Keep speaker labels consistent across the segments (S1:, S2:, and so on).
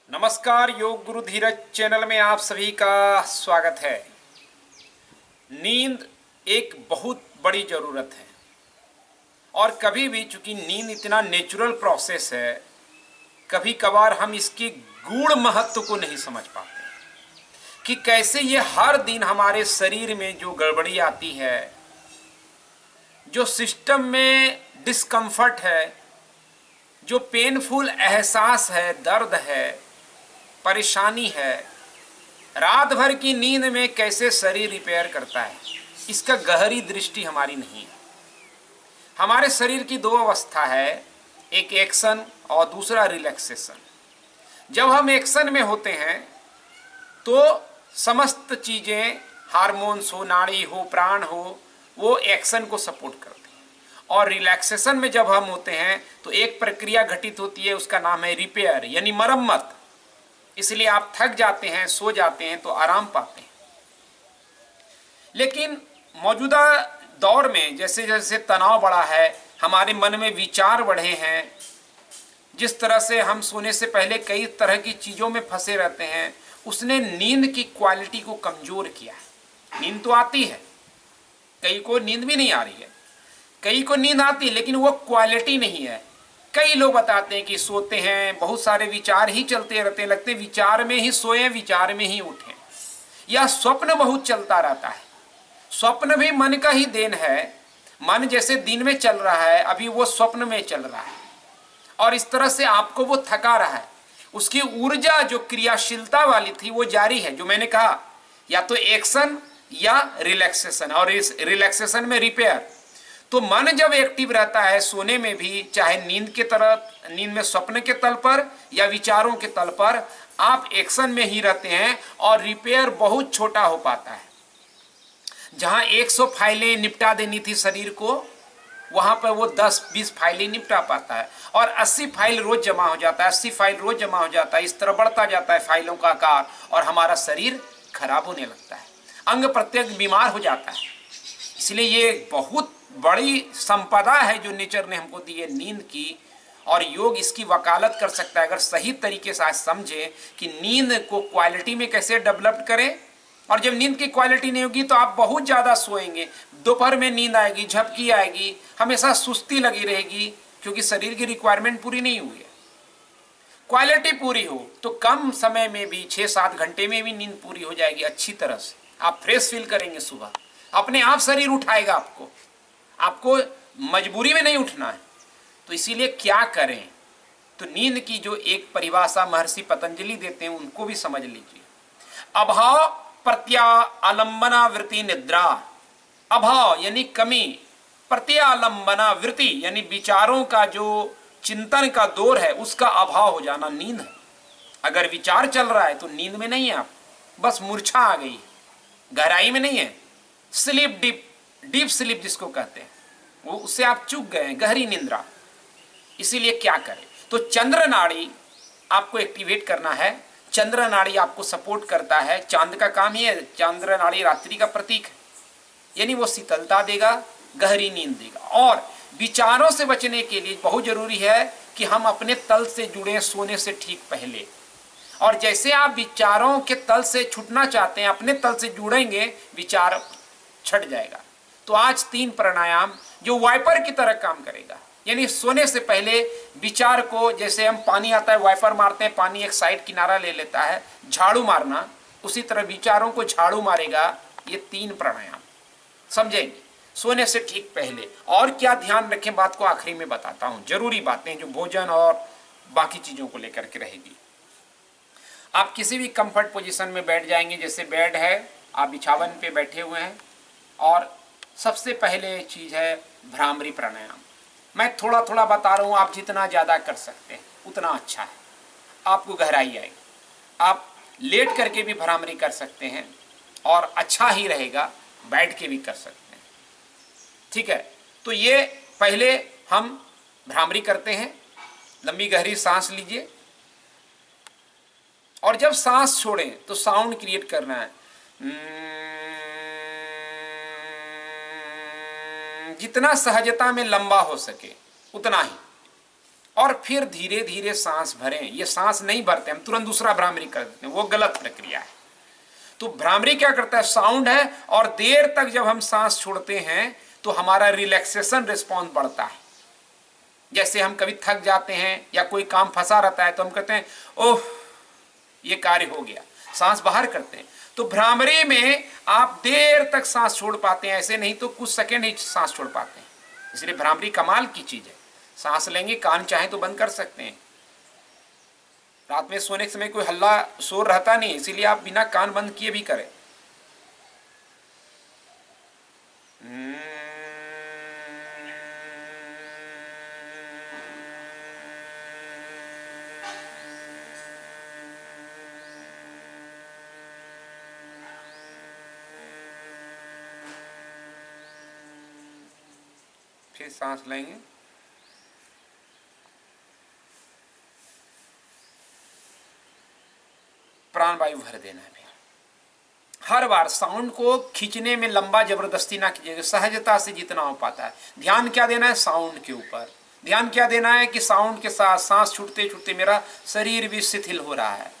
S1: नमस्कार, योग गुरु धीरज चैनल में आप सभी का स्वागत है। नींद एक बहुत बड़ी ज़रूरत है और कभी भी, चूंकि नींद इतना नेचुरल प्रोसेस है, कभी कभार हम इसके गूढ़ महत्व को नहीं समझ पाते कि कैसे ये हर दिन हमारे शरीर में जो गड़बड़ी आती है, जो सिस्टम में डिस्कम्फर्ट है, जो पेनफुल एहसास है, दर्द है, परेशानी है, रात भर की नींद में कैसे शरीर रिपेयर करता है, इसका गहरी दृष्टि हमारी नहीं है। हमारे शरीर की दो अवस्था है, एक एक्शन और दूसरा रिलैक्सेशन। जब हम एक्शन में होते हैं तो समस्त चीज़ें, हार्मोन्स हो, नाड़ी हो, प्राण हो, वो एक्शन को सपोर्ट करते हैं। और रिलैक्सेशन में जब हम होते हैं तो एक प्रक्रिया घटित होती है, उसका नाम है रिपेयर यानी मरम्मत। इसलिए आप थक जाते हैं, सो जाते हैं तो आराम पाते हैं। लेकिन मौजूदा दौर में जैसे जैसे तनाव बढ़ा है, हमारे मन में विचार बढ़े हैं, जिस तरह से हम सोने से पहले कई तरह की चीज़ों में फंसे रहते हैं, उसने नींद की क्वालिटी को कमज़ोर किया है। नींद तो आती है, कई को नींद भी नहीं आ रही है, कई को नींद आती है लेकिन वो क्वालिटी नहीं है। कई लोग बताते हैं कि सोते हैं, बहुत सारे विचार ही चलते रहते हैं, लगते विचार में ही सोए, विचार में ही उठे। या स्वप्न बहुत चलता रहता है, स्वप्न भी मन का ही देन है। मन जैसे दिन में चल रहा है, अभी वो स्वप्न में चल रहा है और इस तरह से आपको वो थका रहा है। उसकी ऊर्जा जो क्रियाशीलता वाली थी वो जारी है। जो मैंने कहा, या तो एक्शन या रिलैक्सेशन, और इस रिलैक्सेशन में रिपेयर। तो मन जब एक्टिव रहता है सोने में भी, चाहे नींद के तरह, नींद में स्वप्न के तल पर या विचारों के तल पर, आप एक्शन में ही रहते हैं और रिपेयर बहुत छोटा हो पाता है। जहां 100 फाइलें निपटा देनी थी शरीर को, वहां पर वो 10-20 फाइलें निपटा पाता है। और 80 फाइल रोज जमा हो जाता है, 80 फाइल रोज जमा हो जाता है। इस तरह बढ़ता जाता है फाइलों का आकार और हमारा शरीर खराब होने लगता है, अंग प्रत्यंग बीमार हो जाता है। इसलिए ये बहुत बड़ी संपदा है जो नेचर ने हमको दी है, नींद की। और योग इसकी वकालत कर सकता है अगर सही तरीके से आज समझे कि नींद को क्वालिटी में कैसे डेवलप करें। और जब नींद की क्वालिटी नहीं होगी तो आप बहुत ज़्यादा सोएंगे, दोपहर में नींद आएगी, झपकी आएगी, हमेशा सुस्ती लगी रहेगी, क्योंकि शरीर की रिक्वायरमेंट पूरी नहीं हुई है। क्वालिटी पूरी हो तो कम समय में भी, 6-7 घंटे में भी नींद पूरी हो जाएगी अच्छी तरह से। आप फ्रेश फील करेंगे, सुबह अपने आप शरीर उठाएगा आपको, आपको मजबूरी में नहीं उठना है। तो इसीलिए क्या करें, तो नींद की जो एक परिभाषा महर्षि पतंजलि देते हैं उनको भी समझ लीजिए। अभाव प्रत्यालंबना वृत्ति निद्रा। अभाव यानी कमी, प्रत्यालंबना वृत्ति यानी विचारों का जो चिंतन का दौर है उसका अभाव हो जाना नींद है। अगर विचार चल रहा है तो नींद में नहीं है आप, बस मूर्छा आ गई, गहराई में नहीं है। स्लीप, डीप स्लीप जिसको कहते हैं, वो उससे आप चूक गए, गहरी निंद्रा। इसीलिए क्या करें, तो चंद्र नाड़ी आपको एक्टिवेट करना है। चंद्र नाड़ी आपको सपोर्ट करता है, चांद का काम ही है। चंद्र नाड़ी रात्रि का प्रतीक है, यानी वो शीतलता देगा, गहरी नींद देगा। और विचारों से बचने के लिए बहुत जरूरी है कि हम अपने तल से जुड़े सोने से ठीक पहले। और जैसे आप विचारों के तल से छूटना चाहते हैं, अपने तल से जुड़ेंगे, विचार छट जाएगा। तो आज 3 प्राणायाम जो वाइपर की तरह काम करेगा, यानी सोने से पहले विचार को, जैसे हम पानी आता है वाइपर मारते हैं, पानी एक साइड किनारा ले लेता है, झाड़ू मारना, उसी तरह विचारों को झाड़ू मारेगा। ये 3 प्राणायाम समझेंगे सोने से ठीक पहले। और क्या ध्यान रखें, बात को आखिरी में बताता हूं, जरूरी बातें जो भोजन और बाकी चीजों को लेकर के रहेगी। आप किसी भी कंफर्ट पोजीशन में बैठ जाएंगे, जैसे बेड है, आप बिछावन पे बैठे हुए हैं। और सबसे पहले चीज है भ्रामरी प्राणायाम। मैं थोड़ा थोड़ा बता रहा हूँ, आप जितना ज़्यादा कर सकते हैं उतना अच्छा है, आपको गहराई आएगी। आप लेट करके भी भ्रामरी कर सकते हैं और अच्छा ही रहेगा, बैठ के भी कर सकते हैं, ठीक है। तो ये पहले हम भ्रामरी करते हैं। लंबी गहरी सांस लीजिए और जब सांस छोड़ें तो साउंड क्रिएट करना है, जितना सहजता में लंबा हो सके उतना ही। और फिर धीरे धीरे सांस भरें। ये सांस नहीं भरते हम, तुरंत दूसरा भ्रामरी कर देते हैं, वो गलत प्रक्रिया है। तो भ्रामरी क्या करता है, साउंड है, और देर तक जब हम सांस छोड़ते हैं तो हमारा रिलैक्सेशन रिस्पॉन्स बढ़ता है। जैसे हम कभी थक जाते हैं या कोई काम फंसा रहता है तो हम कहते हैं ओह ये कार्य हो गया, सांस बाहर करते हैं। तो भ्रामरी में आप देर तक सांस छोड़ पाते हैं, ऐसे नहीं तो कुछ सेकंड ही सांस छोड़ पाते हैं। इसलिए भ्रामरी कमाल की चीज है। सांस लेंगे, कान चाहे तो बंद कर सकते हैं। रात में सोने के समय कोई हल्ला शोर रहता नहीं, इसीलिए आप बिना कान बंद किए भी करें। फिर सांस लेंगे, प्राणवायु भर देना है। हर बार साउंड को खींचने में लंबा जबरदस्ती ना कीजिएगा, सहजता से जितना हो पाता है। ध्यान क्या देना है, साउंड के ऊपर ध्यान क्या देना है कि साउंड के साथ सांस छूटते छूटते मेरा शरीर भी शिथिल हो रहा है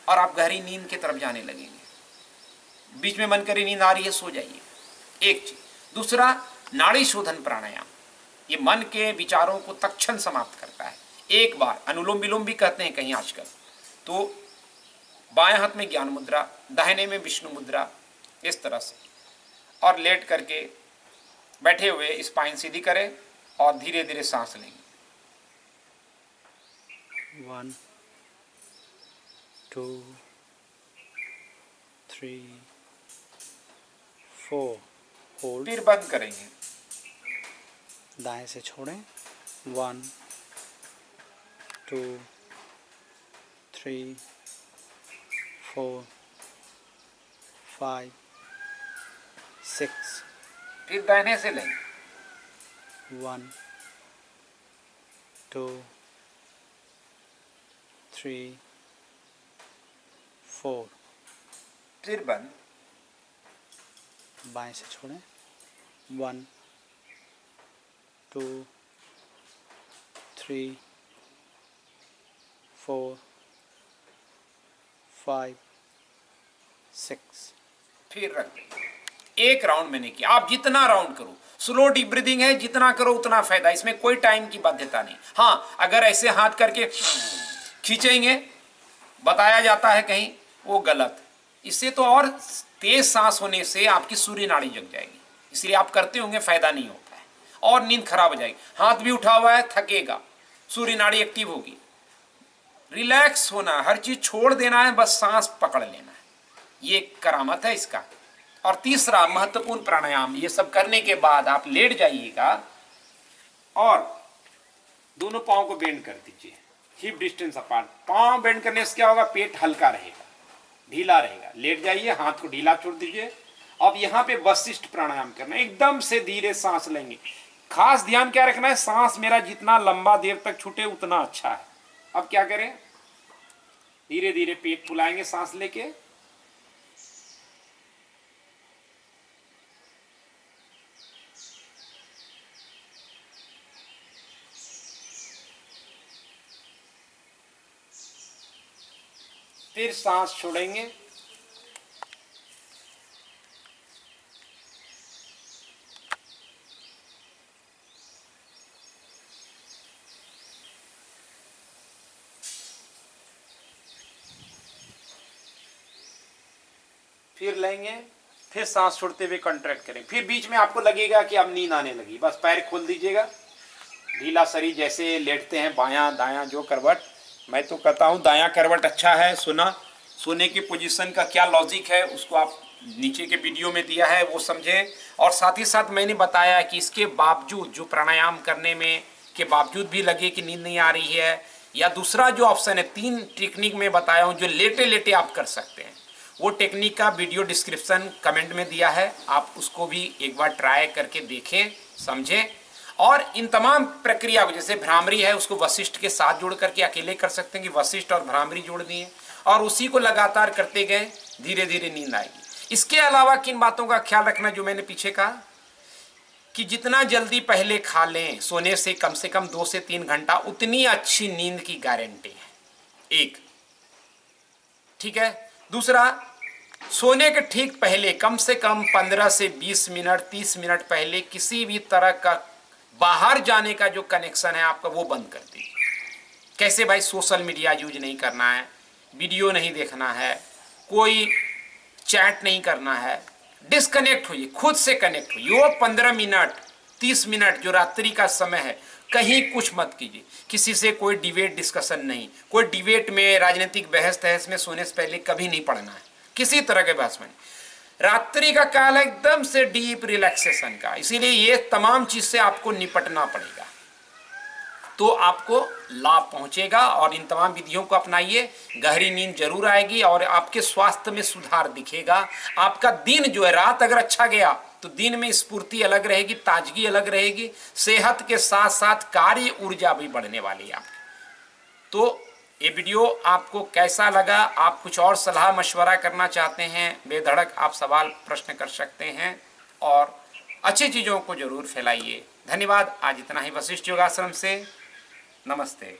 S1: और आप गहरी नींद की तरफ जाने लगेंगे। बीच में मन करी नींद आ रही है, सो जाइए, एक चीज। दूसरा, नाड़ी शोधन प्राणायाम, ये मन के विचारों को तत्क्षण समाप्त करता है। एक बार अनुलोम विलोम भी कहते हैं कहीं आजकल। तो बाएं हाथ में ज्ञान मुद्रा, दाहिने में विष्णु मुद्रा, इस तरह से, और लेट करके बैठे हुए स्पाइन सीधी करें और धीरे धीरे सांस लेंगे।
S2: 1 2 3 4 होल्ड।
S1: फिर बंद करेंगे,
S2: दाएं से छोड़ें। 1 2 3 4 5 6।
S1: फिर दाहिने से लेंगे।
S2: 1 2 3 4।
S1: फिर बंद।
S2: बाएं से छोड़ें। 1 2 3 4 5 6।
S1: फिर रख देंगे। एक राउंड मैंने किया, आप जितना राउंड करो, स्लो डीप ब्रीदिंग है, जितना करो उतना फायदा, इसमें कोई टाइम की बाध्यता नहीं। हाँ, अगर ऐसे हाथ करके खींचेंगे, बताया जाता है कहीं, वो गलत। इससे तो और तेज सांस होने से आपकी सूर्य नाड़ी जग जाएगी, इसलिए आप करते होंगे, फायदा नहीं होता है और नींद खराब हो जाएगी। हाथ भी उठा हुआ है, थकेगा, सूर्य नाड़ी एक्टिव होगी। रिलैक्स होना, हर चीज छोड़ देना है, बस सांस पकड़ लेना है, ये करामत है इसका। और तीसरा महत्वपूर्ण प्राणायाम, ये सब करने के बाद आप लेट जाइएगा और दोनों पांव को बेंड कर दीजिए, हिप डिस्टेंस अपार्ट। पांव बेंड करने से क्या होगा, पेट हल्का रहेगा, ढीला रहेगा। लेट जाइए, हाथ को ढीला छोड़ दीजिए। अब यहाँ पे वशिष्ठ प्राणायाम करना है, एकदम से धीरे सांस लेंगे। खास ध्यान क्या रखना है, सांस मेरा जितना लंबा देर तक छूटे उतना अच्छा है। अब क्या करें, धीरे धीरे पेट फुलाएंगे सांस लेके, फिर सांस छोड़ेंगे। फिर लेंगे, फिर सांस छोड़ते हुए कॉन्ट्रैक्ट करें। फिर बीच में आपको लगेगा कि अब नींद आने लगी, बस पैर खोल दीजिएगा, ढीला शरीर, जैसे लेटते हैं बायां दायां जो करवट। मैं तो कहता हूं दायां करवट अच्छा है। सोने की पोजीशन का क्या लॉजिक है उसको आप नीचे के वीडियो में दिया है, वो समझें। और साथ ही साथ मैंने बताया कि इसके बावजूद जो प्राणायाम करने में के बावजूद भी लगे कि नींद नहीं आ रही है, या दूसरा जो ऑप्शन है, 3 टेक्निक में बताया हूँ जो लेटे लेटे आप कर सकते हैं। वो टेक्निक का वीडियो डिस्क्रिप्शन कमेंट में दिया है, आप उसको भी एक बार ट्राई करके देखें, समझें। और इन तमाम प्रक्रिया को, जैसे भ्रामरी है उसको वशिष्ठ के साथ जोड़ करके अकेले कर सकते हैं कि वशिष्ठ और भ्रामरी जोड़ दिए, और उसी को लगातार करते गए, धीरे धीरे नींद आएगी। इसके अलावा किन बातों का ख्याल रखना जो मैंने पीछे कहा, कि जितना जल्दी पहले खा लें, सोने से कम 2 से 3 घंटा, उतनी अच्छी नींद की गारंटी है। एक, ठीक है। दूसरा, सोने के ठीक पहले कम से कम 15 से 20 मिनट 30 मिनट पहले किसी भी तरह का बाहर जाने का जो कनेक्शन है आपका वो बंद कर दीजिए। कैसे भाई? सोशल मीडिया यूज नहीं करना है, वीडियो नहीं देखना है, कोई चैट नहीं करना है, डिस्कनेक्ट होइए, खुद से कनेक्ट होइए। वो 15 मिनट 30 मिनट जो रात्रि का समय है, कहीं कुछ मत कीजिए, किसी से कोई डिबेट डिस्कशन नहीं, कोई डिबेट में राजनीतिक बहस तहस में सोने से पहले कभी नहीं पढ़ना है, किसी तरह के बहस में। रात्रि का काल है एकदम से डीप रिलैक्सेशन का, इसीलिए ये तमाम चीज से आपको निपटना पड़ेगा, तो आपको लाभ पहुंचेगा। और इन तमाम विधियों को अपनाइए, गहरी नींद जरूर आएगी और आपके स्वास्थ्य में सुधार दिखेगा। आपका दिन जो है, रात अगर अच्छा गया तो दिन में स्फूर्ति अलग रहेगी, ताजगी अलग रहेगी, सेहत के साथ साथ कार्य ऊर्जा भी बढ़ने वाली है आपकी। तो ये वीडियो आपको कैसा लगा? आप कुछ और सलाह मशवरा करना चाहते हैं, बेधड़क आप सवाल प्रश्न कर सकते हैं और अच्छी चीज़ों को जरूर फैलाइए। धन्यवाद। आज इतना ही वशिष्ठ योगाश्रम से। नमस्ते।